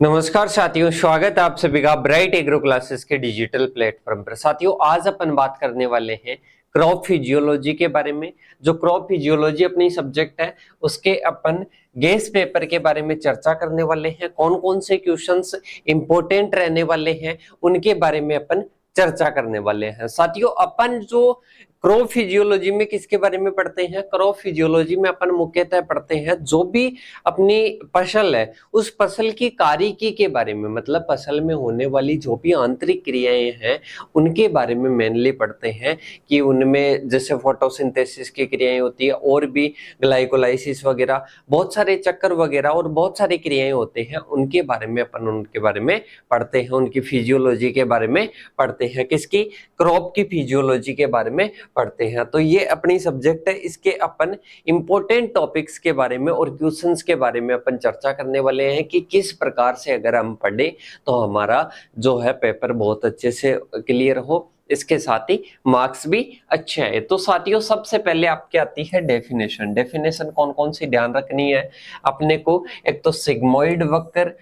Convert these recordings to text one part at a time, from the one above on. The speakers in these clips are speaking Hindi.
नमस्कार साथियों, स्वागत है आप सभी का ब्राइट एग्रो क्लासेस के डिजिटल प्लेटफॉर्म पर। साथियों, आज अपन बात करने वाले हैं क्रॉप फिजियोलॉजी के बारे में। जो क्रॉप फिजियोलॉजी अपनी सब्जेक्ट है, उसके अपन गेस पेपर के बारे में चर्चा करने वाले हैं। कौन कौन से क्वेश्चंस इंपॉर्टेंट रहने वाले हैं, उनके बारे में अपन चर्चा करने वाले हैं। साथियों, अपन जो क्रॉप फिजियोलॉजी में किसके बारे में पढ़ते हैं? क्रॉप फिजियोलॉजी में अपन मुख्यतः पढ़ते हैं जो भी अपनी फसल है, उस फसल की कार्यकी के बारे में, मतलब फसल में होने वाली जो भी आंतरिक क्रियाएं हैं, उनके बारे में मेनली पढ़ते हैं कि उनमें जैसे फोटोसिंथेसिस की क्रियाएं होती है, और भी ग्लाइकोलाइसिस वगैरह, बहुत सारे चक्कर वगैरह और बहुत सारी क्रियाएं होते हैं, उनके बारे में अपन उनके बारे में पढ़ते हैं, उनकी फिजियोलॉजी के बारे में पढ़ते हैं। किसकी? क्रॉप की फिजियोलॉजी के बारे में पढ़ते हैं। तो ये अपनी सब्जेक्ट है, इसके अपन इंपॉर्टेंट टॉपिक्स के बारे में और क्वेश्चंस के बारे में अपन चर्चा करने वाले हैं कि किस प्रकार से अगर हम पढ़े तो हमारा जो है पेपर बहुत अच्छे से क्लियर हो, इसके साथ ही मार्क्स भी अच्छे आए। तो साथियों, सबसे पहले आपके आती है डेफिनेशन। डेफिनेशन कौन कौन सी ध्यान रखनी है अपने को? एक तो सिग्मोइड वक्र,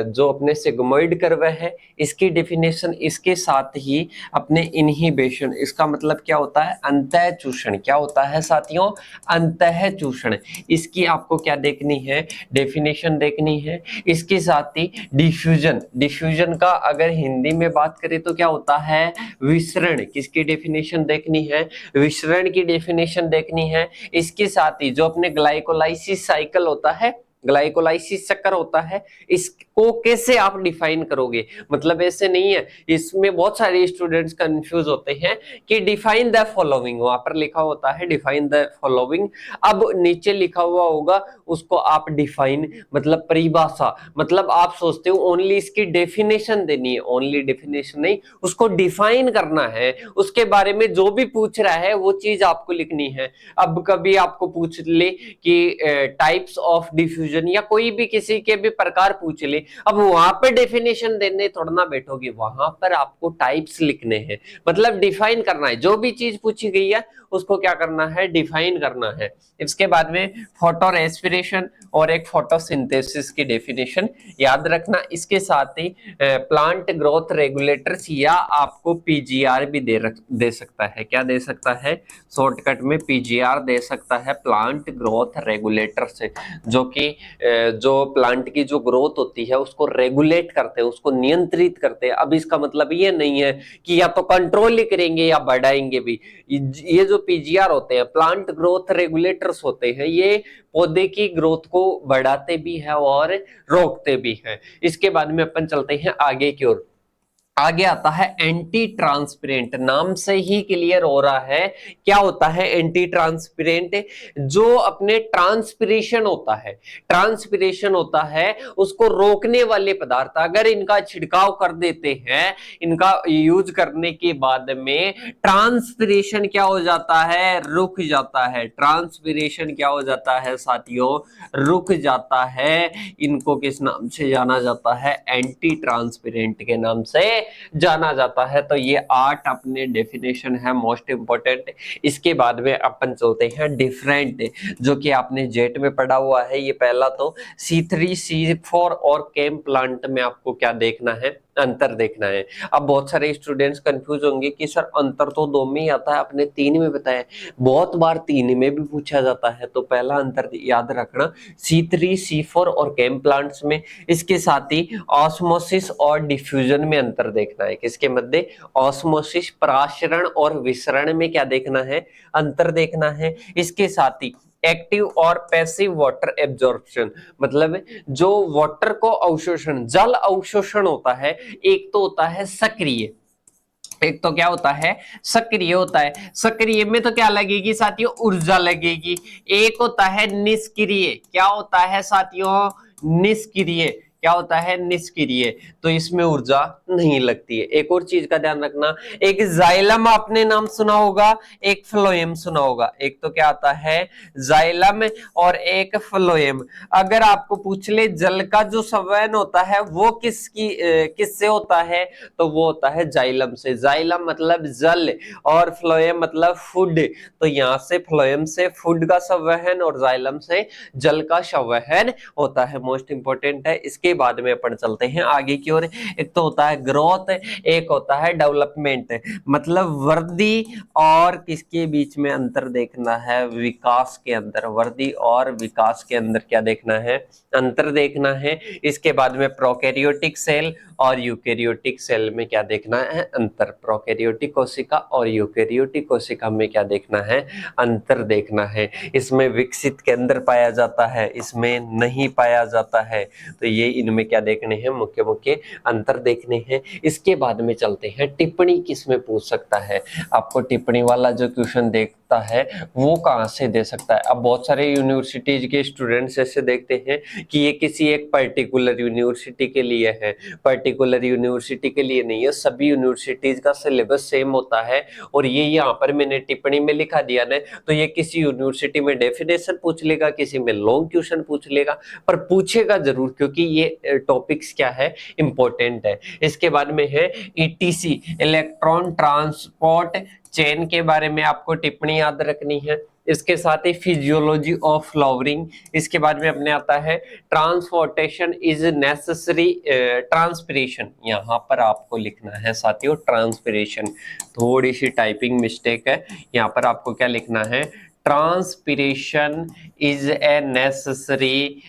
जो अपने सिग्मोइड कर्व है, इसकी डेफिनेशन, इसके साथ ही अपने इनहिबिशन, इसका मतलब क्या होता है? अंतः चूषण। क्या होता है साथियों? अंतः चूषण। इसकी आपको क्या देखनी है? डेफिनेशन देखनी है। इसके साथ ही डिफ्यूजन। डिफ्यूजन का अगर हिंदी में बात करें तो क्या होता है? विसरण। किसकी डेफिनेशन देखनी है? विसरण की डेफिनेशन देखनी है। इसके साथ ही जो अपने ग्लाइकोलाइसिस साइकिल होता है, ग्लाइकोलाइसिस चक्कर होता है, इसको कैसे आप डिफाइन करोगे? मतलब ऐसे नहीं है, इसमें बहुत सारे स्टूडेंट्स कंफ्यूज होते हैं कि डिफाइन द फॉलोइंग, वहां पर लिखा होता है डिफाइन द फॉलोइंग, अब नीचे लिखा हुआ होगा उसको आप डिफाइन, मतलब परिभाषा, मतलब आप सोचते हो ओनली इसकी डेफिनेशन देनी है, ओनली डेफिनेशन नहीं, उसको डिफाइन करना है, उसके बारे में जो भी पूछ रहा है वो चीज आपको लिखनी है। अब कभी आपको पूछ ले कि टाइप्स ऑफ डिफ्यूजन या कोई भी किसी के भी प्रकार पूछ ले, अब वहां पर डेफिनेशन देने थोड़ा ना बैठोगे, वहां पर आपको टाइप्स लिखने हैं, मतलब डिफाइन करना है। जो भी चीज पूछी गई है उसको क्या करना है? डिफाइन करना है। इसके बाद में फोटो रेस्पिरेशन और एक फोटोसिंथेसिस की डेफिनेशन याद रखना। इसके साथ ही प्लांट ग्रोथ रेगुलेटर्स, या आपको पीजीआर भी दे सकता है। क्या दे सकता है? शॉर्टकट में पीजीआर दे सकता है, प्लांट ग्रोथ रेगुलेटर से, जो कि जो प्लांट की जो ग्रोथ होती है उसको रेगुलेट करते हैं, उसको नियंत्रित करते हैं। अब इसका मतलब ये नहीं है कि या तो कंट्रोल ही करेंगे या बढ़ाएंगे भी। ये जो पीजीआर होते हैं, प्लांट ग्रोथ रेगुलेटर्स होते हैं, ये पौधे की ग्रोथ को बढ़ाते भी है और रोकते भी हैं। इसके बाद में अपन चलते हैं आगे की ओर। आगे आता है एंटी ट्रांसपेरेंट। नाम से ही क्लियर हो रहा है क्या होता है एंटी ट्रांसपेरेंट? जो अपने ट्रांसपिरेशन होता है, ट्रांसपिरेशन होता है उसको रोकने वाले पदार्थ, अगर इनका छिड़काव कर देते हैं, इनका यूज करने के बाद में ट्रांसपिरेशन क्या हो जाता है? रुक जाता है। ट्रांसपिरेशन क्या हो जाता है साथियों? रुक जाता है। इनको किस नाम से जाना जाता है? एंटी ट्रांसपेरेंट के नाम से जाना जाता है। तो ये 8 अपने डेफिनेशन है मोस्ट इंपोर्टेंट। इसके बाद में अपन चलते हैं डिफरेंट, जो कि आपने जेट में पढ़ा हुआ है। ये पहला तो C3 C4 और केम प्लांट में आपको क्या देखना है? अंतर देखना है। अब बहुत सारे स्टूडेंट्स कंफ्यूज होंगे कि सर अंतर तो 2 में ही आता है, आपने 3 में बताया। बहुत बार 3 में भी पूछा जाता है, तो पहला अंतर याद रखना C3 C4 और केम प्लांट्स में। इसके साथ ही ऑस्मोसिस और डिफ्यूजन में अंतर देखना है। किसके मध्य? ऑस्मोसिस, पराशरण और विसरण में क्या देखना है? अंतर देखना है। इसके साथ ही एक्टिव और पैसिव वाटर एब्जॉर्प्शन, मतलब जो वाटर को अवशोषण, जल अवशोषण होता है, एक तो होता है सक्रिय, एक तो क्या होता है? सक्रिय होता है। सक्रिय में तो क्या लगेगी साथियों? ऊर्जा लगेगी। एक होता है निष्क्रिय। क्या होता है साथियों? निष्क्रिय। क्या होता है? निष्क्रिय। तो इसमें ऊर्जा नहीं लगती है। एक और चीज का ध्यान रखना, एक जाइलम आपने नाम सुना होगा, एक फ्लोएम सुना होगा। एक तो क्या आता है? जाइलम और एक फ्लोएम। अगर आपको पूछ ले जल का जो संवहन होता है वो किससे होता है, तो वो होता है जाइलम से। जाइलम मतलब जल और फ्लोएम मतलब फूड। तो यहाँ से फ्लोएम से फूड का संवहन और जाइलम से जल का संवहन होता है। मोस्ट इंपोर्टेंट है। इसके बाद में अपन चलते हैं आगे की ओर। एक तो होता है ग्रोथ, एक होता है डेवलपमेंट। मतलब वृद्धि और किसके बीच में अंतर देखना है, विकास के अंदर। वृद्धि और विकास के अंदर क्या देखना है, अंतर देखना है। इसके बाद में प्रोकैरियोटिक सेल और यूकैरियोटिक सेल में क्या देखना है, अंतर। प्रोकैरियोटिक कोशिका और यूकैरियोटिक कोशिका में क्या देखना है, अंतर देखना है। इसमें विकसित केंद्र पाया जाता है, इसमें नहीं पाया जाता है। तो ये इनमें क्या देखने हैं, मुख्य मुख्य अंतर देखने हैं। इसके बाद में चलते हैं टिप्पणी किसमें पूछ सकता है। आपको टिप्पणी वाला जो क्वेश्चन देखता है वो कहाँ से दे सकता है। अब बहुत सारे यूनिवर्सिटीज के स्टूडेंट्स ऐसे देखते हैं कि ये किसी एक पर्टिकुलर यूनिवर्सिटी के लिए है, पर्टिकुलर यूनिवर्सिटी के लिए नहीं है। सभी यूनिवर्सिटीज का सिलेबस सेम होता है और ये यहाँ पर मैंने टिप्पणी में लिखा दिया ना, तो ये किसी यूनिवर्सिटी में डेफिनेशन पूछ लेगा, किसी में लॉन्ग क्वेश्चन पूछ लेगा, पर पूछेगा जरूर, क्योंकि ये टॉपिक्स क्या है, इंपॉर्टेंट है। इसके बाद में है ईटीसी, इलेक्ट्रॉन ट्रांसपोर्ट चेन के बारे में आपको टिप्पणी याद रखनी है। इसके साथ ही फिजियोलॉजी ऑफ फ्लावरिंग, इसके बाद में अपने आता है ट्रांसपोर्टेशन इज नेसेसरी, ट्रांसपिरेशन, यहाँ पर आपको लिखना है साथियों ट्रांसपिरेशन। थोड़ी सी टाइपिंग मिस्टेक है, यहाँ पर आपको क्या लिखना है, transpiration is a necessary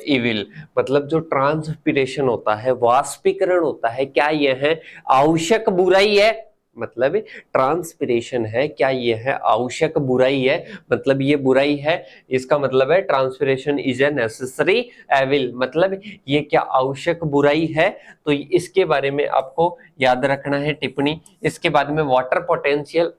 evil. मतलब जो ट्रांसपिरेशन होता है, वाष्पीकरण होता है, क्या यह है आवश्यक बुराई है। मतलब ट्रांसपिरेशन है, क्या ये है आवश्यक बुराई है, मतलब ये बुराई है। इसका मतलब है transpiration is a necessary evil, मतलब ये क्या आवश्यक बुराई है। तो इसके बारे में आपको याद रखना है टिप्पणी। इसके बाद में वाटर पोटेंशियल,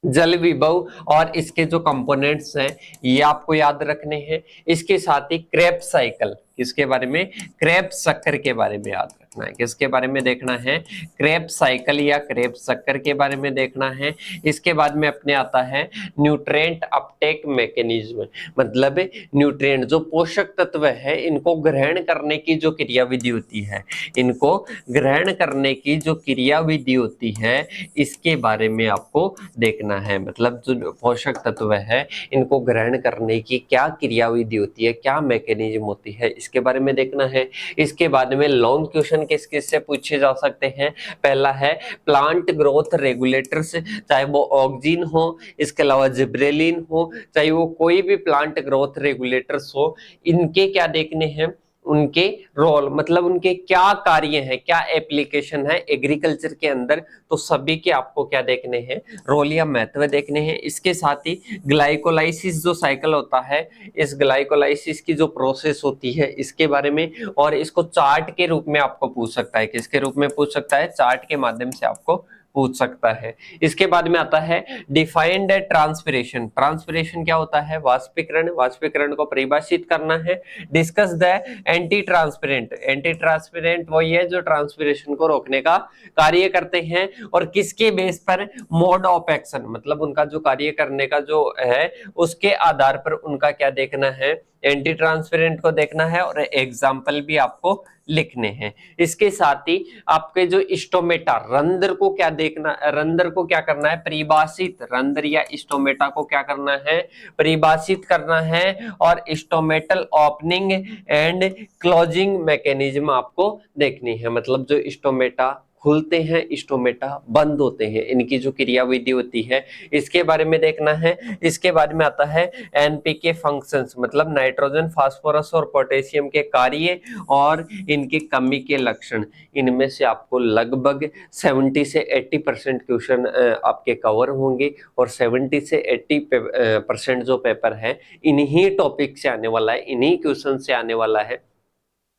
जल विभव और इसके जो कंपोनेंट्स हैं ये आपको याद रखने हैं। इसके साथ ही क्रेब्स साइकिल, किसके बारे में, क्रेब्स चक्कर के बारे में याद रखना है। किसके बारे में देखना है, क्रेब्स साइकिल या क्रेब्स चक्कर के बारे में देखना है। इसके बाद में अपने आता है न्यूट्रिएंट अपटेक मैकेनिज्म, मतलब न्यूट्रिएंट जो पोषक तत्व है इनको ग्रहण करने की जो क्रियाविधि होती है, इनको ग्रहण करने की जो क्रियाविधि होती है, इसके बारे में आपको देखना है। मतलब जो पोषक तत्व है इनको ग्रहण करने की क्या क्रियाविधि होती है, क्या मैकेनिज्म होती है, इसके बारे में देखना है। इसके बाद में लॉन्ग क्वेश्चन किस किस से पूछे जा सकते हैं। पहला है प्लांट ग्रोथ रेगुलेटर्स, चाहे वो ऑक्सिन हो, इसके अलावा जिब्रेलिन हो, चाहे वो कोई भी प्लांट ग्रोथ रेगुलेटर्स हो, इनके क्या देखने हैं, उनके रोल, मतलब उनके क्या कार्य हैं, क्या एप्लीकेशन है एग्रीकल्चर के अंदर, तो सभी के आपको क्या देखने हैं, रोल या महत्व देखने हैं। इसके साथ ही ग्लाइकोलाइसिस जो साइकिल होता है, इस ग्लाइकोलाइसिस की जो प्रोसेस होती है इसके बारे में, और इसको चार्ट के रूप में आपको पूछ सकता है। किसके रूप में पूछ सकता है, चार्ट के माध्यम से आपको पूछ सकता है। इसके बाद में आता है डिफाइंड ट्रांसपिरेशन। ट्रांसपिरेशन क्या होता है, वाष्पीकरण, वाष्पीकरण को परिभाषित करना है। Discuss the anti transparent, anti transparent वही है जो ट्रांसपिरेशन को रोकने का कार्य करते हैं, और किसके बेस पर, मोड ऑफ एक्शन, मतलब उनका जो कार्य करने का जो है उसके आधार पर उनका क्या देखना है, एंटी ट्रांसपेरेंट को देखना है, और एग्जाम्पल भी आपको लिखने हैं। इसके साथ ही आपके जो स्टोमेटा, रंध्र को क्या देखना, रंध्र को क्या करना है, परिभाषित, रंध्र या स्टोमेटा को क्या करना है, परिभाषित करना है, और stomatal opening and closing mechanism आपको देखनी है। मतलब जो स्टोमेटा खुलते हैं, स्टोमेटा बंद होते हैं, इनकी जो क्रियाविधि होती है इसके बारे में देखना है। इसके बाद में आता है एनपीके फंक्शंस, मतलब नाइट्रोजन, फास्फोरस और पोटेशियम के कार्य और इनकी कमी के लक्षण। इनमें से आपको लगभग 70 से 80% क्वेश्चन आपके कवर होंगे, और 70 से 80% जो पेपर है इन्हीं टॉपिक से आने वाला है, इन्हीं क्वेश्चन से आने वाला है।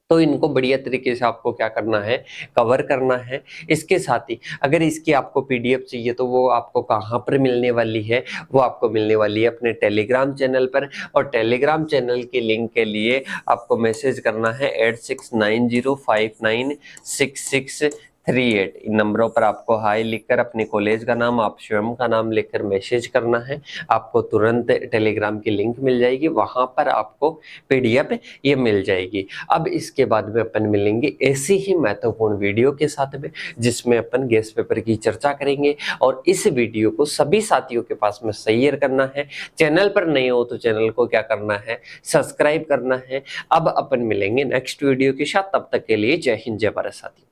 तो इनको बढ़िया तरीके से आपको क्या करना है, कवर करना है। इसके साथ ही अगर इसकी आपको पीडीएफ चाहिए तो वो आपको कहाँ पर मिलने वाली है, वो आपको मिलने वाली है अपने टेलीग्राम चैनल पर, और टेलीग्राम चैनल के लिंक के लिए आपको मैसेज करना है 86905966 38 इन नंबरों पर आपको हाई लिखकर अपने कॉलेज का नाम, आप स्वयं का नाम लिखकर मैसेज करना है। आपको तुरंत टेलीग्राम की लिंक मिल जाएगी, वहां पर आपको पीडीएफ ये मिल जाएगी। अब इसके बाद में अपन मिलेंगे ऐसी ही महत्वपूर्ण वीडियो के साथ में, जिसमें अपन गेस्ट पेपर की चर्चा करेंगे। और इस वीडियो को सभी साथियों के पास में शेयर करना है। चैनल पर नए हो तो चैनल को क्या करना है, सब्सक्राइब करना है। अब अपन मिलेंगे नेक्स्ट वीडियो के साथ, तब तक के लिए जय हिंद जय भारत साथियों।